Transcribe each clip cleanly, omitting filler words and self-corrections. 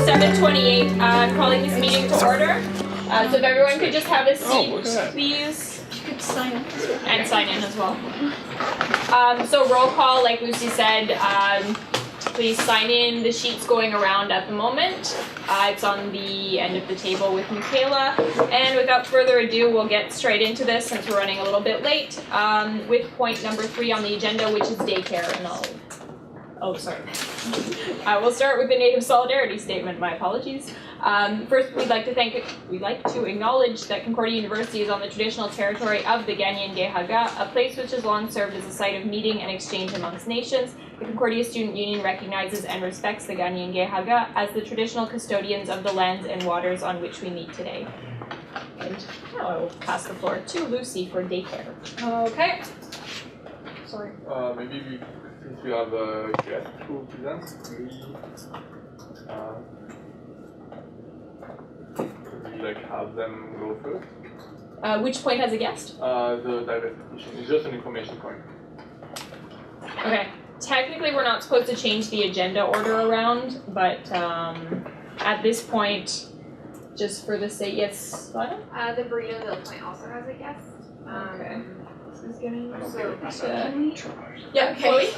7:28. I'm calling this meeting to order. So if everyone could just have a seat, please. You could sign in. And sign in as well. So roll call, like Lucy said, please sign in. The sheet's going around at the moment. It's on the end of the table with Michaela. And without further ado, we'll get straight into this since we're running a little bit late with point number 3 on the agenda, which is daycare. And we'll start with the Native Solidarity Statement. My apologies. First, we'd like to acknowledge that Concordia University is on the traditional territory of the Ganyan-Gehaga, a place which has long served as a site of meeting and exchange amongst nations. The Concordia Student Union recognizes and respects the Ganyan-Gehaga as the traditional custodians of the lands and waters on which we meet today. And now I will pass the floor to Lucy for daycare. Okay. Sorry. Maybe since we have a guest who presents, could we have them go first? Which point has a guest? The diversification. It's just an information point. Okay. Technically, we're not supposed to change the agenda order around, but at this point, just for the sake, yes, Lana? The Burritoville point also has a guest. Okay. This is getting Yeah, Chloe?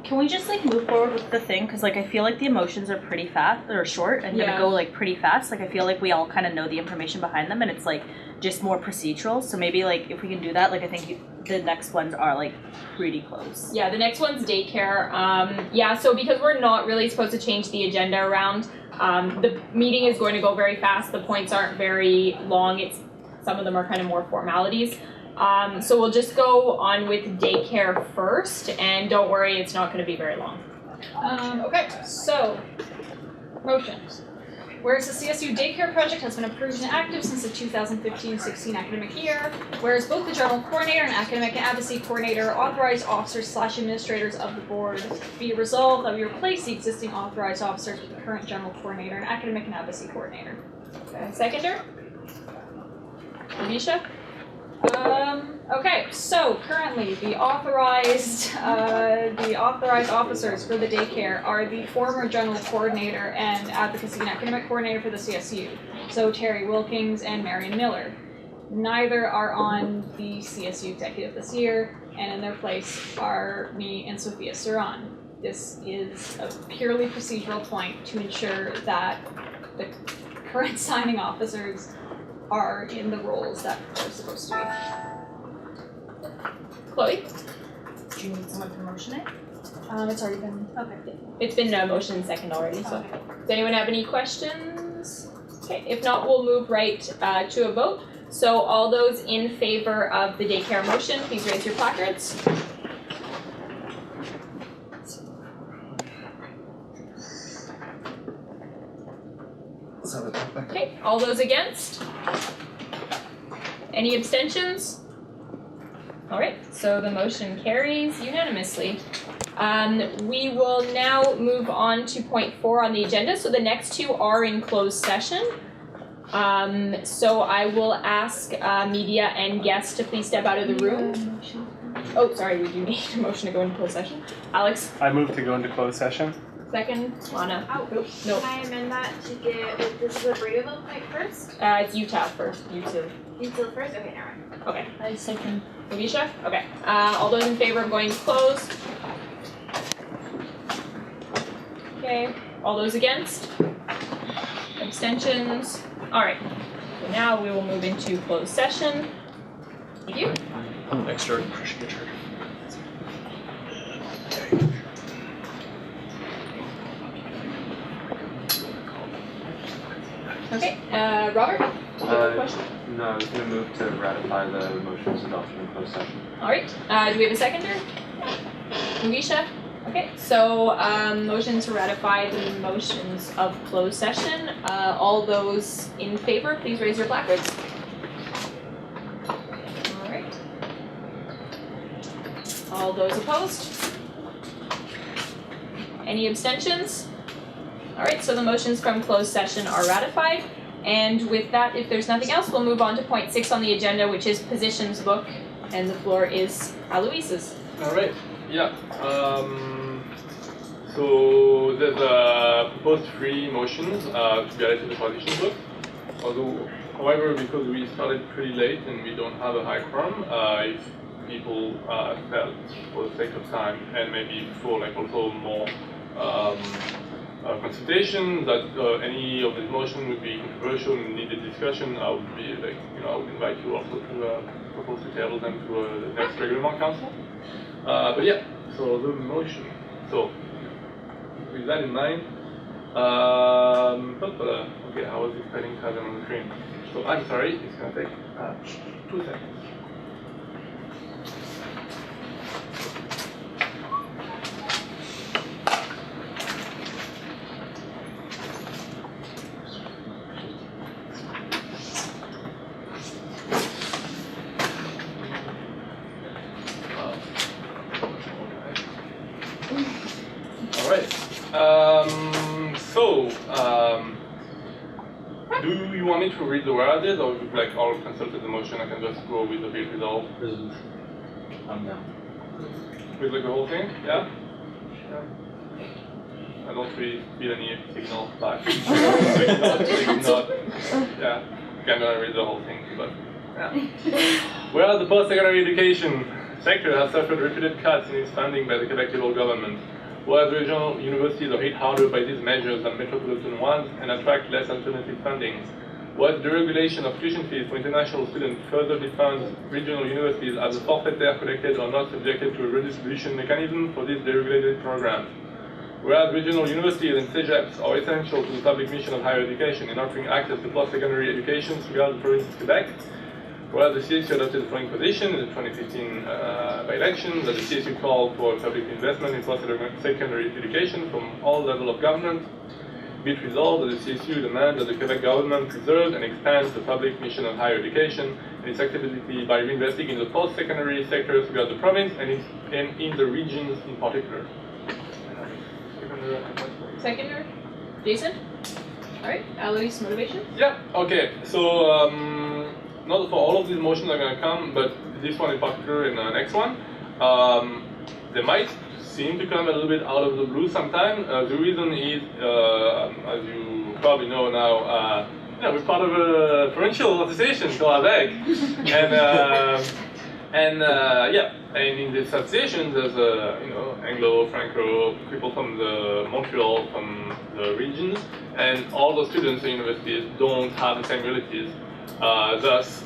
Can we just move forward with the thing? Because I feel like the emotions are pretty fast or short and gonna go pretty fast. I feel like we all kind of know the information behind them, and it's just more procedural. So maybe if we can do that, I think the next ones are pretty close. Yeah, the next one's daycare. So because we're not really supposed to change the agenda around, the meeting is going to go very fast. The points aren't very long. Some of them are kind of more formalities. So we'll just go on with daycare first, and don't worry, it's not going to be very long. Okay, so, motions. Whereas the CSU daycare project has been approved and active since the 2015-16 academic year, whereas both the general coordinator and academic advocacy coordinator are authorized officers/administrators of the board, be resolved that we replace the existing authorized officers with the current general coordinator and academic and advocacy coordinator. Seconder? Alicia? Okay, so currently the authorized officers for the daycare are the former general coordinator and advocacy and academic coordinator for the CSU, so Terry Wilkins and Marion Miller. Neither are on the CSU executive this year, and in their place are me and Sophia Saran. This is a purely procedural point to ensure that the current signing officers are in the roles that they're supposed to be. Chloe? Do you need someone to motion it? It's already been. Okay. It's been motion and second already, so. Does anyone have any questions? Okay, if not, we'll move right to a vote. So all those in favor of the daycare motion, please raise your placards. Okay, all those against? Any abstentions? All right, so the motion carries unanimously. We will now move on to point 4 on the agenda. So the next two are in closed session. So I will ask media and guests to please step out of the room. Oh, sorry, we do need a motion to go into closed session. Alex? I move to go into closed session. Second, Lana. No. Can I amend that to give, this is the Burritoville point first? It's Utah first, U2. Utah first? Okay, never mind. Okay. I second. Alicia? Okay. All those in favor of going closed? Okay. All those against? Abstentions? All right. So now we will move into closed session. Thank you. Thanks, Jordan. Appreciate it. Okay. Robert? Do you have a question? No, I was going to move to ratify the motions adopted in closed session. All right. Do we have a seconder? Alicia? Okay. So motion to ratify the motions of closed session. All those in favor, please raise your placards. All right. All those opposed? Any abstentions? All right, so the motions from closed session are ratified. And with that, if there's nothing else, we'll move on to point 6 on the agenda, which is positions book. And the floor is Aloise's. All right. Yeah. So there's a proposed 3 motions to be added to the position book. However, because we started pretty late and we don't have a high quorum, if people felt, for the sake of time and maybe for like also more consultation, that any of these motions would be controversial and needed discussion, I would be like, I would invite you also to propose to table them to the next regular council. But yeah, so the motion. So with that in mind, okay, I was expecting to have them on the screen. So I'm sorry, it's gonna take 2 seconds. Do you want me to read the whereas, or if like all consulted the motion, I can just go with the big result? Resolution. I'm down. With like the whole thing? Yeah? I don't really feel any signal back. Yeah, okay, I'm gonna read the whole thing, but yeah. Whereas the post-secondary education sector has suffered repeated cuts in its funding by the Quebec federal government, whereas regional universities are hit harder by these measures than metropolitan ones and attract less alternative funding. Whereas deregulation of tuition fees for international students further defines regional universities as the forfaitaires collected are not subjected to a redistribution mechanism for these deregulated programs. Whereas regional universities and CEGEPs are essential to the public mission of higher education in offering access to post-secondary education throughout the province of Quebec, whereas the CSU adopted the following position in the 2015 by-election, that the CSU called for public investment in post-secondary education from all levels of government. Be it resolved that the CSU demands that the Quebec government preserve and expand the public mission of higher education and its activity by reinvesting in the post-secondary sector throughout the province and in the regions in particular. Seconder? Jason? Alright, Alois, motivation? Yeah, okay, so not for all of these motions are going to come, but this one in particular and the next one, they might seem to come a little bit out of the blue sometime. The reason is, as you probably know now, we're part of a provincial association called AVEC, and in this association there's Anglo, Franco, people from the Montreal, from the regions, and all the students at universities don't have the same relatives. Thus,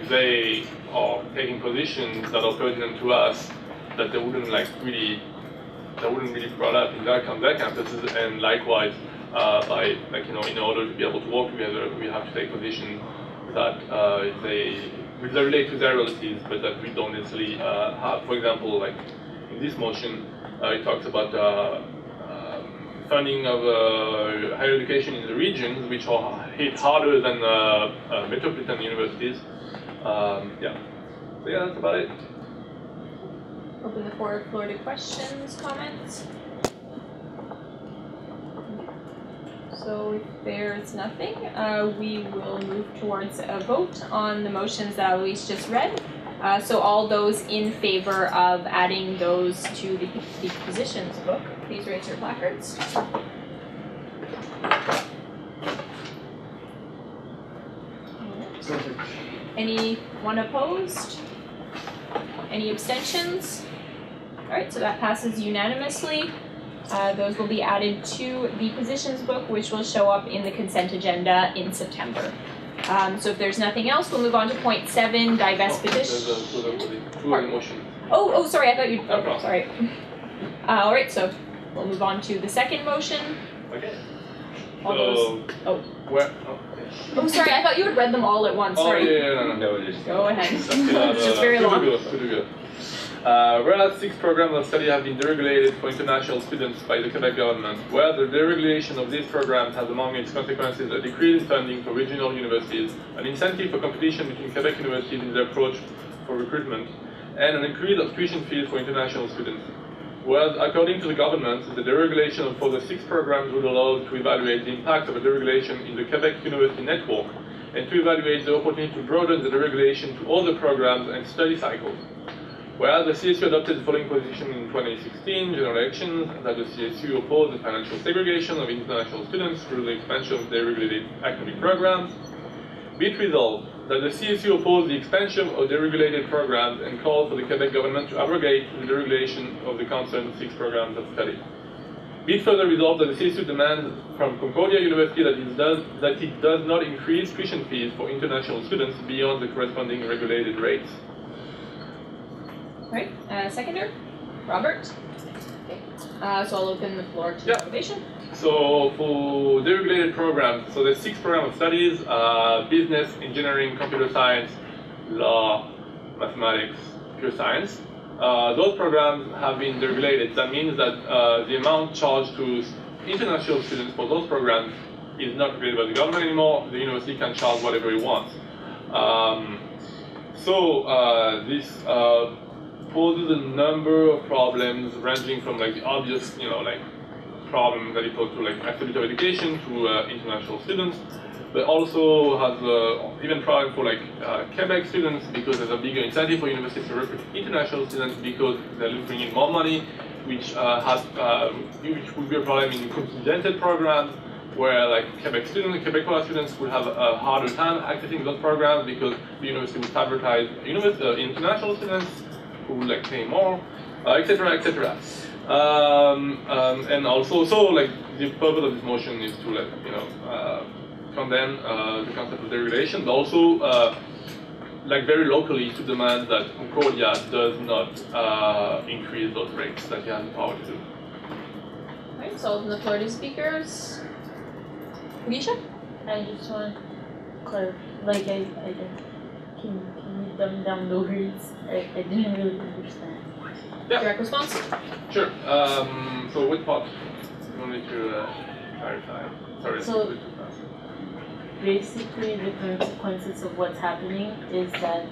they are taking positions that are pertinent to us that they wouldn't really brought up in their campuses, and likewise, in order to be able to work together, we have to take positions that they relate to their relatives, but that we don't necessarily have. For example, like in this motion, it talks about funding of higher education in the regions, which are hit harder than metropolitan universities. So yeah, that's about it. Open the floor to questions, comments. So if there's nothing, we will move towards a vote on the motions that Alois just read. So all those in favor of adding those to the positions book, please raise your placards. Anyone opposed? Any abstentions? All right, so that passes unanimously. Those will be added to the positions book, which will show up in the consent agenda in September. So if there's nothing else, we'll move on to point 7, divest petition. Oh, sorry, I thought you. Oh, sorry. All right, so we'll move on to the second motion. Okay. All those. Oh. Where? Oh, sorry, I thought you had read them all at once. Sorry. Oh, yeah, no, just go ahead. It's just very long. Good. Whereas 6 programs of study have been deregulated for international students by the Quebec government, where the deregulation of these programs has among its consequences a decrease in funding for regional universities, an incentive for competition between Quebec universities in their approach for recruitment, and an increase of tuition fees for international students. Whereas, according to the government, the deregulation for the 6 programs would allow to evaluate the impact of a deregulation in the Quebec university network, and to evaluate the opportunity to broaden the deregulation to other programs and study cycles. Whereas the CSU adopted the following position in 2016 general elections, that the CSU opposed the financial segregation of international students through the expansion of deregulated academic programs. Be it resolved that the CSU opposed the expansion of deregulated programs and called for the Quebec government to abrogate the deregulation of the concerned 6 programs of study. Be it further resolved that the CSU demands from Concordia University that it does not increase tuition fees for international students beyond the corresponding regulated rates. Right, seconder, Robert. Okay. So I'll open the floor to probation. So for deregulated programs, so there's 6 programs of studies, business, engineering, computer science, law, mathematics, pure science. Those programs have been deregulated. That means that the amount charged to international students for those programs is not regulated by the government anymore. The university can charge whatever it wants. This poses a number of problems ranging from like the obvious, problem that it poses to like accessibility of education to international students, but also has even problem for like Quebec students because there's a bigger incentive for universities to recruit international students because they're bringing in more money, which would be a problem in contingented programs where like Quebecois students would have a harder time accessing those programs because the university would advertise international students who would like pay more, etc., etc. And also, so like the purpose of this motion is to condemn the concept of deregulation, but also like very locally to demand that Concordia does not increase those rates that he has the power to do. Right, so I'll open the floor to speakers. Alicia? I just want to clarify, like can you dumb down the words? I didn't really understand. Yeah. Direct response? Sure. So what part you want me to clarify? Sorry, So- it's a bit too fast. Basically, the consequences of what's happening is that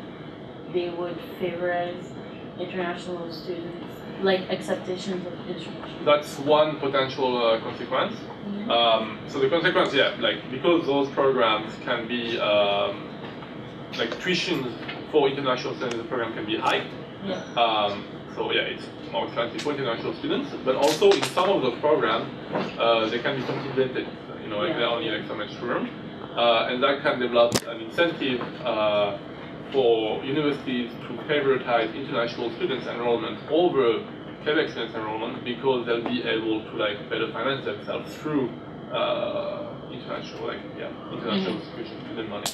they would favorize international students, like acceptations of international. That's one potential consequence. So the consequence, because those programs can be like tuitions for international students, the program can be high. Yeah. It's more expensive for international students, but also in some of those programs, they can be contingented. They're only like so much room, and that can develop an incentive for universities to favoritize international students' enrollment over Quebec students' enrollment because they'll be able to better finance themselves through international institutions student money.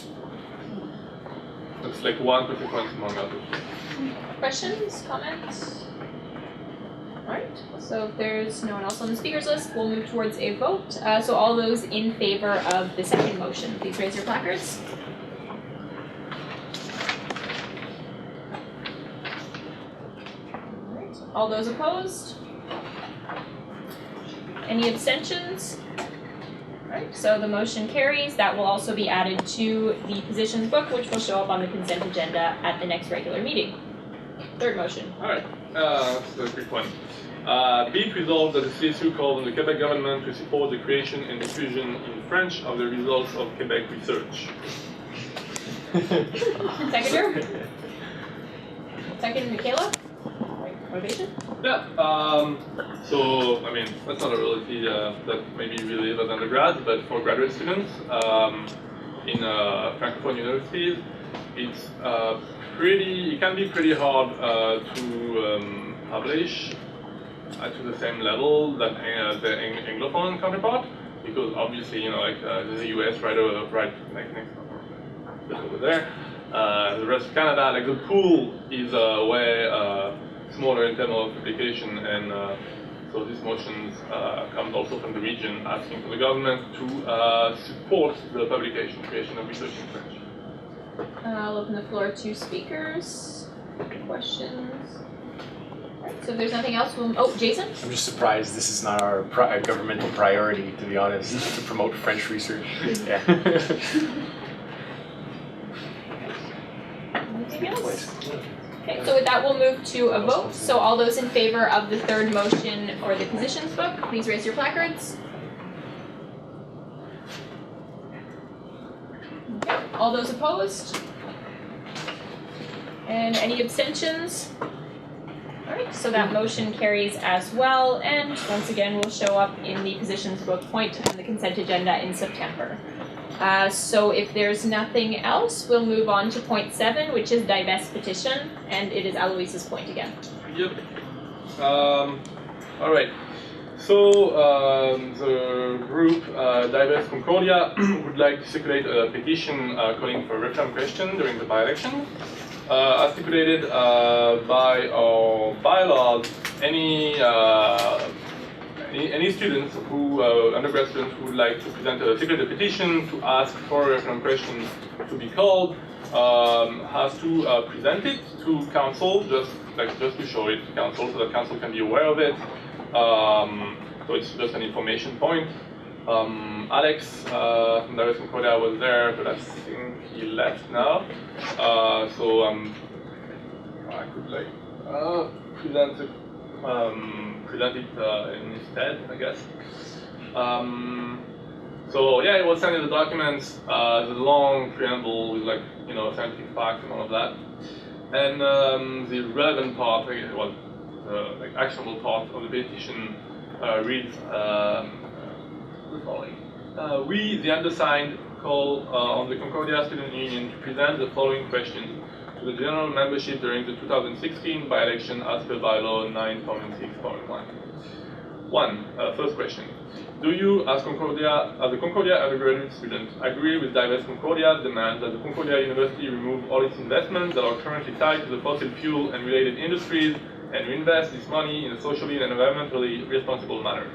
That's like one consequence among others. Questions, comments? Alright, so if there's no one else on the speakers list, we'll move towards a vote. So all those in favor of the second motion, please raise your placards. Alright, all those opposed? Any abstentions? Alright, so the motion carries. That will also be added to the positions book, which will show up on the consent agenda at the next regular meeting. Third motion. Alright, so a quick one. Be it resolved that the CSU calls on the Quebec government to support the creation and diffusion in French of the results of Quebec research. Seconder? Second, Michaela? Motivation? Yeah, that's not a reality that maybe really is at undergrad, but for graduate students in Francophone universities, it can be pretty hard to publish to the same level that the Anglophone counterpart, because obviously, there's the US right next over there. The rest of Canada, the pool is way smaller in terms of publication, and so these motions come also from the region asking for the government to support the creation of research in French. I'll open the floor to speakers. Questions? Alright, so if there's nothing else, Jason? I'm just surprised this is not our governmental priority, to be honest, to promote French research. Yeah. Anything else? Okay, so with that, we'll move to a vote. So all those in favor of the third motion for the positions book, please raise your placards. Okay, all those opposed? And any abstentions? point, so that motion carries as well, and once again will show up in the positions book point and the consent agenda in September. So if there's nothing else, we'll move on to point 7, which is divest petition, and it is Aloise's point again. Yep. All right. So the group Divest Concordia would like to circulate a petition calling for a referendum question during the by-election. As stipulated by our bylaws, any students who, undergrad students who would like to present a secret petition to ask for a referendum question to be called, has to present it to council, just to show it to council so that council can be aware of it. So it's just an information point. Alex from Divest Concordia was there, but I think he left now. So I could like present it instead, I guess. So yeah, it was sent in the documents. The long preamble with scientific facts and all of that. And the relevant part, well, the actionable part of the petition reads the following. We, the undersigned, call on the Concordia Student Union to present the following question to the general membership during the 2016 by-election as per bylaw 9.6.1. First question. Do you, as a Concordia undergraduate student, agree with Divest Concordia's demand that the Concordia University remove all its investments that are currently tied to the fossil fuel and related industries and reinvest this money in a socially and environmentally responsible manner?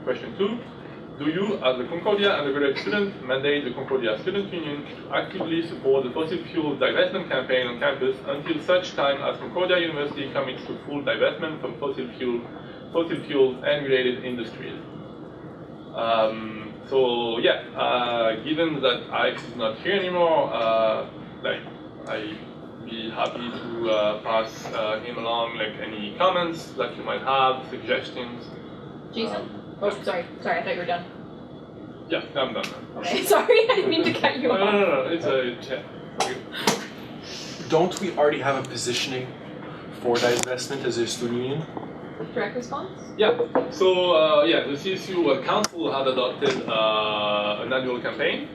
Question 2. Do you, as a Concordia undergraduate student, mandate the Concordia Student Union to actively support the fossil fuel divestment campaign on campus until such time as Concordia University commits to full divestment from fossil fuels and related industries? Given that Alex is not here anymore, I'd be happy to pass him along any comments that you might have, suggestions. Jason? Sorry, I thought you were done. Yeah, I'm done. Okay, sorry, I didn't mean to cut you off. No, it's a chat. Don't we already have a positioning for divestment as a student union? Direct response? Yeah, so the CSU Council had adopted an annual campaign.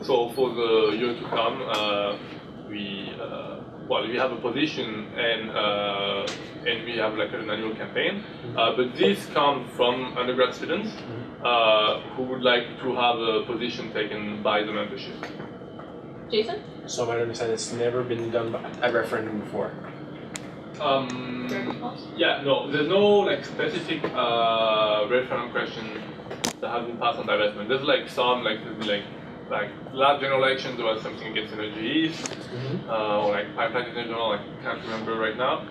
So for the year to come, we have a position and we have an annual campaign. But this comes from undergrad students who would like to have a position taken by the membership. Jason? So I might understand it's never been done at referendum before. Direct response? Yeah, no, there's no specific referendum question that has been passed on divestment. There's some last general elections there was something against Energy East, or pipeline in general, I can't remember right now.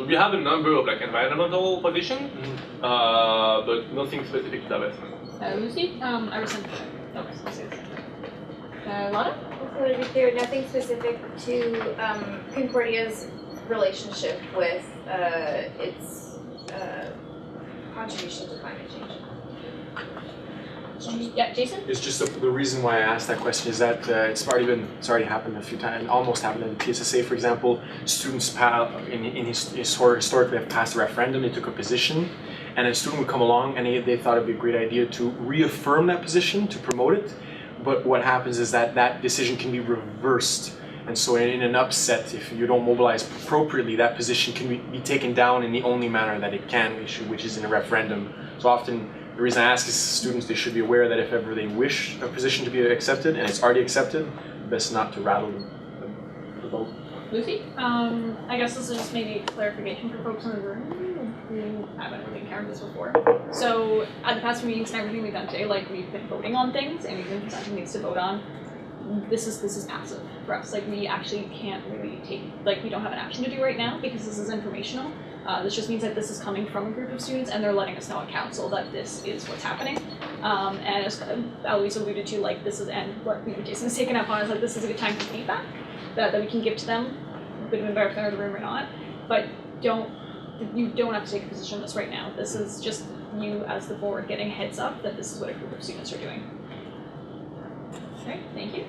We have a number of environmental positions, but nothing specific to divestment. Lucy? I resent. Lana? So to be clear, nothing specific to Concordia's relationship with its contribution to climate change. Yeah, Jason? It's just the reason why I asked that question is that it's already happened a few times, almost happened in the PSSA, for example. Students historically have passed a referendum, they took a position, and a student would come along and they thought it'd be a great idea to reaffirm that position, to promote it. But what happens is that decision can be reversed. And so in an upset, if you don't mobilize appropriately, that position can be taken down in the only manner that it can, which is in a referendum. So often, the reason I ask is students, they should be aware that if ever they wish a position to be accepted, and it's already accepted, best not to rattle the vote. Lucy? I guess this is just maybe clarification for folks in the room who haven't really encountered this before. So at the past meetings and everything we've done today, we've been voting on things and we've been presenting things to vote on. This is passive for us. We actually can't really take, we don't have an action to do right now because this is informational. This just means that this is coming from a group of students and they're letting us know at council that this is what's happening. And as Eloise alluded to, this is, and what Jason has taken up on is this is a good time for feedback that we can give to them. It would have been better if they're in the room or not. But you don't have to take a position on this right now. This is just you as the board getting a heads up that this is what a group of students are doing. Alright, thank you.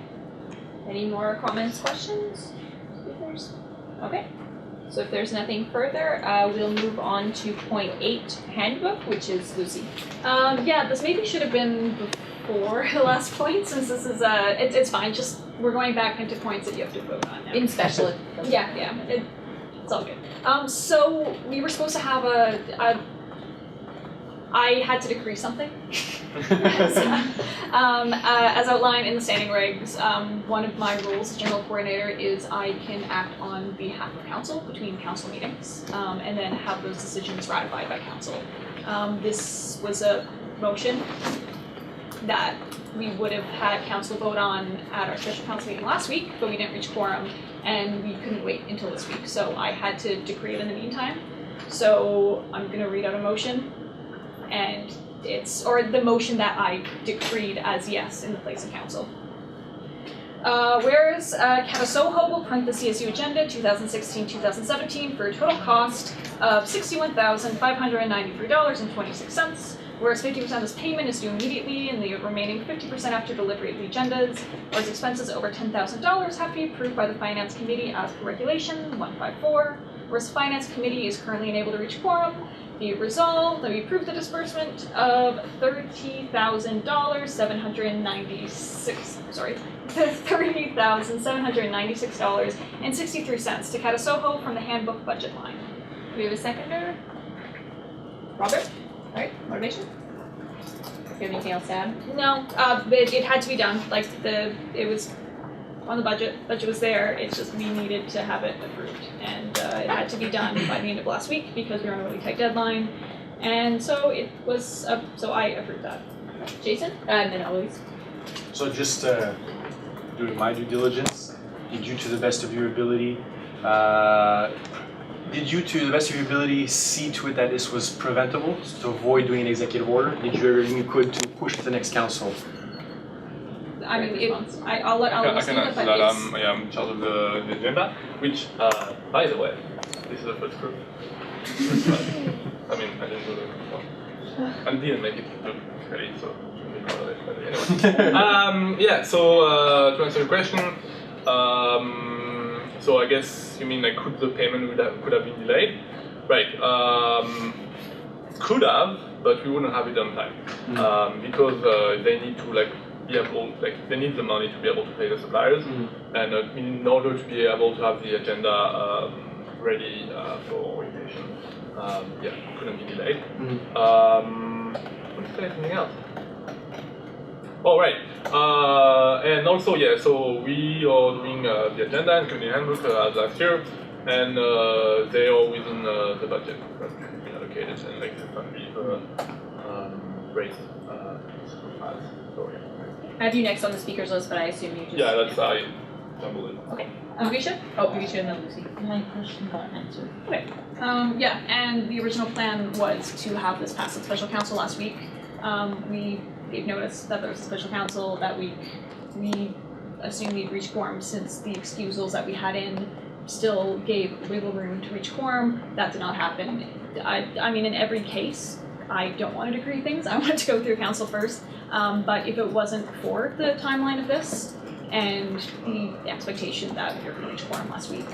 Any more comments, questions? Speakers? Okay. So if there's nothing further, we'll move on to point 8, handbook, which is Lucy. Yeah, this maybe should have been before the last point, since this is it's fine. Just we're going back into points that you have to vote on now. In special. Yeah, it's all good. So we were supposed to have I had to decree something. As outlined in the standing regs, one of my roles as general coordinator is I can act on behalf of council between council meetings, and then have those decisions ratified by council. This was a motion that we would have had council vote on at our special council meeting last week, but we didn't reach quorum, and we couldn't wait until this week, so I had to decree it in the meantime. So I'm gonna read out a motion, and or the motion that I decreed as yes in the place of council. Whereas Catasoho will print the CSU agenda 2016-2017 for a total cost of $61,593.26. Whereas 50% of this payment is due immediately and the remaining 50% after delivery of the agendas, whereas expenses over $10,000 have to be approved by the Finance Committee as per Regulation 154, whereas the Finance Committee is currently unable to reach quorum, be it resolved that we approve the disbursement of $30,796.63 to Catasoho from the handbook budget line. Do we have a seconder? Robert? Alright, motivation? Do you have anything else to add? No, it had to be done. Like it was on the budget was there. It's just we needed to have it approved, and it had to be done by the end of last week because we were on a really tight deadline, and so it was. So I approved that. Jason? And then Eloise. So just doing my due diligence, did you to the best of your ability see to it that this was preventable, to avoid doing an executive order? Did you do everything you could to push to the next council? I mean, I'll let I Eloise can do it, answer but that. it's- I am in charge of the agenda, which, by the way, this is the first group. I mean, I didn't do the first one. I didn't make it look pretty, so shouldn't be proud of it, but anyway. Yeah, so to answer your question, so I guess you mean like could the payment could have been delayed? Right. Could have, but we wouldn't have it on time because they need to they need the money to be able to pay the suppliers, and in order to be able to have the agenda ready for orientation, couldn't be delayed. What's there anything else? Oh right, and also so we are doing the agenda and community handbook as last year, and they are within the budget that has been allocated, and like the fund be raised as so yeah. I have you next on the speakers list, but I assume you just... Yeah, that's I jumbled it. Okay. Vivisha? Oh, Vivisha and then Lucy. My question got answered. Okay. Yeah, and the original plan was to have this pass at special council last week. We gave notice that there was a special council that week. We assumed we'd reach quorum since the excusals that we had in still gave wiggle room to reach quorum. That did not happen. I mean, in every case, I don't want to decree things. I want to go through council first. But if it wasn't for the timeline of this and the expectation that we were going to reach quorum last week,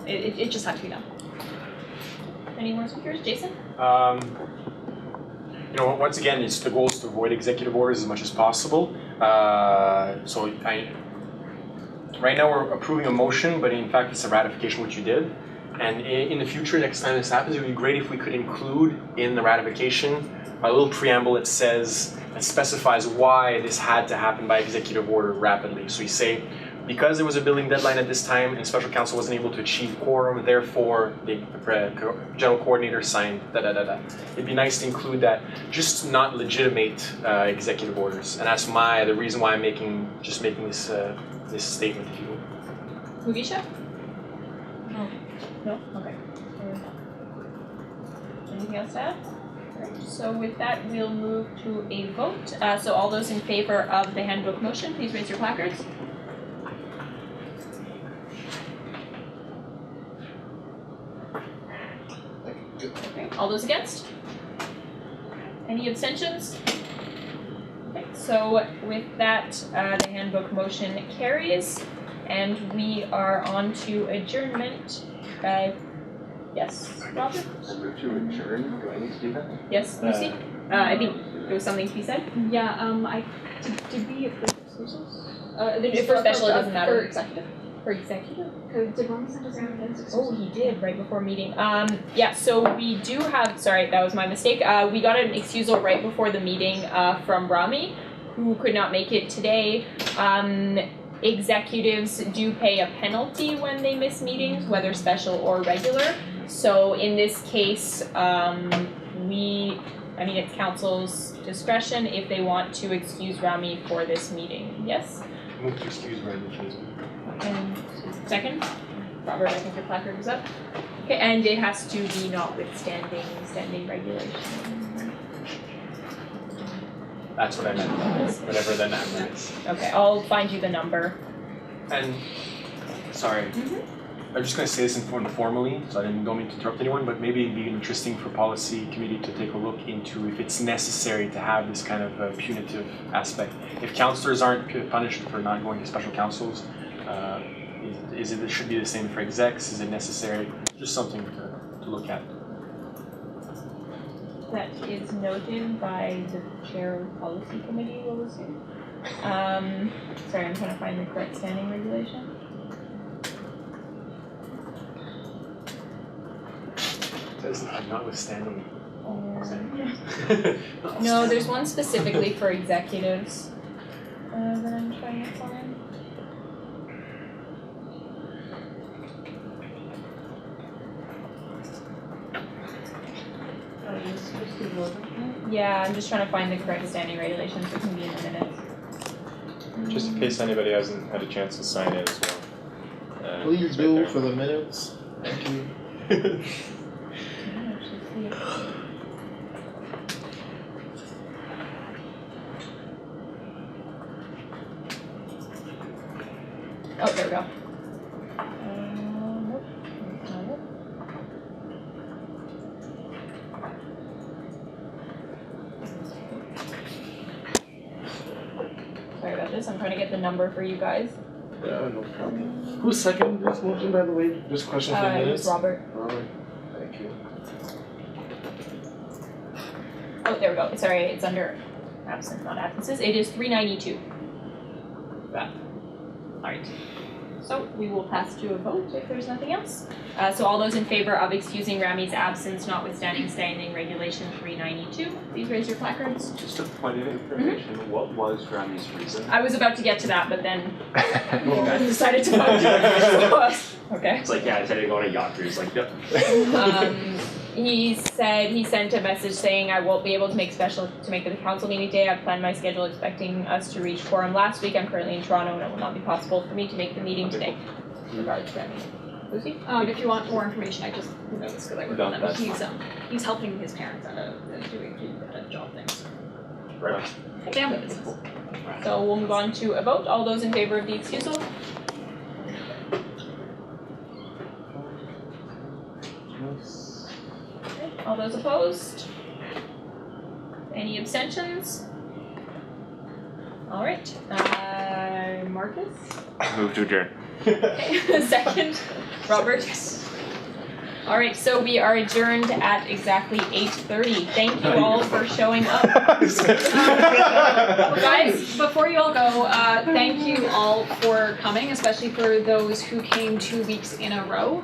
it just had to be done. Any more speakers? Jason? Once again, the goal is to avoid executive orders as much as possible. Right now we're approving a motion, but in fact it's a ratification of what you did. And in the future, next time this happens, it would be great if we could include in the ratification a little preamble that specifies why this had to happen by executive order rapidly. So you say, because there was a billing deadline at this time and special council wasn't able to achieve quorum, therefore the general coordinator signed It'd be nice to include that, just not legitimate executive orders. And that's the reason why I'm making this statement, if you will. Vivisha? No? Okay. Anything else to add? Alright, so with that, we'll move to a vote. So all those in favor of the handbook motion, please raise your placards. Okay, all those against? Any abstentions? Okay, so with that, the handbook motion carries. And we are on to adjournment. Yes, Robert? I move to adjourn. Do I need to do that? Yes, Lucy? I think there was something to be said. Yeah, did we approve excusals? For special, it doesn't matter. For executive? For executive? Did Ron send us anything? Oh, he did, right before meeting. Yeah, so we do have, sorry, that was my mistake. We got an excusal right before the meeting from Rami, who could not make it today. Executives do pay a penalty when they miss meetings, whether special or regular. So in this case, it's council's discretion if they want to excuse Rami for this meeting. Yes? Move to excuse Rami. And second? Robert, I think your placard is up. Okay, and it has to be notwithstanding standing regulation. That's what I meant. Whatever the number is. Okay, I'll find you the number. And sorry, I'm just going to say this informally, so I don't mean to interrupt anyone, but maybe it'd be interesting for policy committee to take a look into if it's necessary to have this kind of punitive aspect. If councillors aren't punished for not going to special councils, it should be the same for execs? Is it necessary? Just something to look at. That is noted by the chair of the policy committee, we'll assume. Sorry, I'm trying to find the correct standing regulation. It says notwithstanding. No, there's one specifically for executives that I'm trying to find. Yeah, I'm just trying to find the correct standing regulations. It can be in the minutes. Just in case anybody hasn't had a chance to sign it as well. Please it's do right there. for the minutes. Thank you. Oh, there we go. Nope, that's not it. Sorry about this. I'm trying to get the number for you guys. Yeah, no problem. Who seconded this motion, by the way? Just question for It was minutes? Robert. Robert. Thank you. Oh, there we go. Sorry, it's under absent, not absences. It is 392. Yeah. All right. So we will pass to a vote if there's nothing else. So all those in favor of excusing Rami's absence, notwithstanding standing regulation 392, please raise your placards. Just a point of information, what was Rami's reason? I was about to get to that, but then I decided to vote. Okay. It's like, yeah, I decided to go on a yacht cruise, like, yep. He said he sent a message saying I won't be able to make the council meeting today. I've planned my schedule expecting us to reach quorum last week. I'm currently in Toronto and it will not be possible for me to make the meeting today. Regards, Rami. Lucy? If you want more information, I just know this because I work No, with him. He's helping his parents out doing job things. Right. Family business. So we'll move on to a vote. All those in favor of the excusal? All those opposed? Any abstentions? All right. Marcus? Move to adjourn. Second. Robert? All right, so we are adjourned at exactly 8:30. Thank you all for showing up. Guys, before you all go, thank you all for coming, especially for those who came 2 weeks in a row.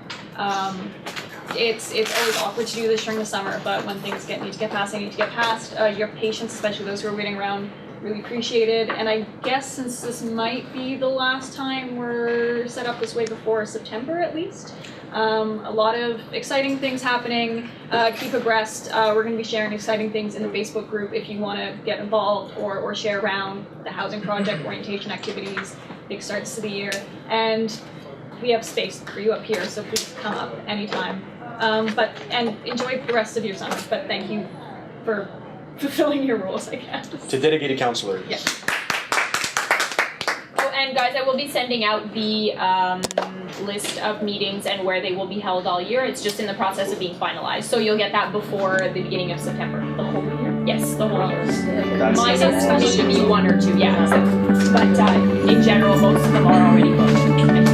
It's always awkward to do this during the summer, but when things need to get past, they need to get past. Your patience, especially those who are waiting around, really appreciated. And I guess since this might be the last time we're set up this way before September at least, a lot of exciting things happening. Keep abreast. We're going to be sharing exciting things in the Facebook group if you want to get involved or share around the housing project orientation activities, big starts to the year. And we have space for you up here, so please come up anytime. And enjoy the rest of your summer. But thank you for fulfilling your roles, I guess. To dedicated counselors. Yeah. Oh, and guys, I will be sending out the list of meetings and where they will be held all year. It's just in the process of being finalized, so you'll get that before the beginning of September. The whole year. Yes. minus the whole list. Minus maybe one or two, yeah. So, but in general, most of them are already booked.